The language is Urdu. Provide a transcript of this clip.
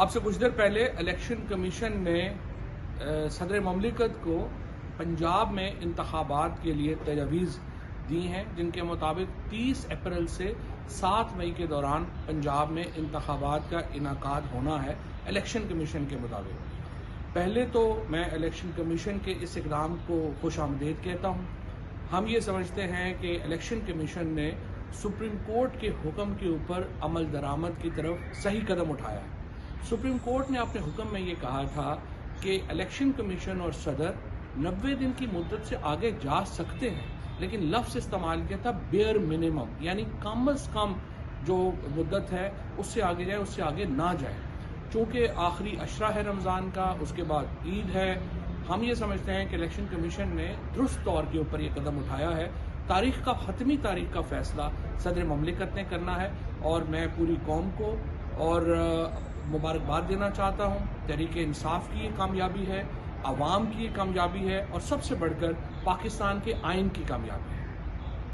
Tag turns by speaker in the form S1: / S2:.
S1: آپ سے کچھ دیر پہلے الیکشن کمیشن نے صدر مملکت کو پنجاب میں انتخابات کے لیے تجاویز دی ہیں، جن کے مطابق 30 اپریل سے 7 مئی کے دوران پنجاب میں انتخابات کا انعقاد ہونا ہے الیکشن کمیشن کے مطابق۔ پہلے تو میں الیکشن کمیشن کے اس اقدام کو خوش آمدید کہتا ہوں۔ ہم یہ سمجھتے ہیں کہ الیکشن کمیشن نے سپریم کورٹ کے حکم کے اوپر عمل درآمد کی طرف صحیح قدم اٹھایا ہے۔ سپریم کورٹ نے اپنے حکم میں یہ کہا تھا کہ الیکشن کمیشن اور صدر 90 دن کی مدت سے آگے جا سکتے ہیں، لیکن لفظ استعمال کیا تھا بیئر منیمم، یعنی کم از کم جو مدت ہے اس سے آگے جائے، اس سے آگے نہ جائے۔ چونکہ آخری عشرہ ہے رمضان کا، اس کے بعد عید ہے، ہم یہ سمجھتے ہیں کہ الیکشن کمیشن نے درست طور کے اوپر یہ قدم اٹھایا ہے۔ حتمی تاریخ کا فیصلہ صدر مملکت نے کرنا ہے، اور میں پوری قوم کو اور مبارکباد دینا چاہتا ہوں۔ تحریک انصاف کی یہ کامیابی ہے، عوام کی یہ کامیابی ہے، اور سب سے بڑھ کر پاکستان کے آئین کی کامیابی ہے۔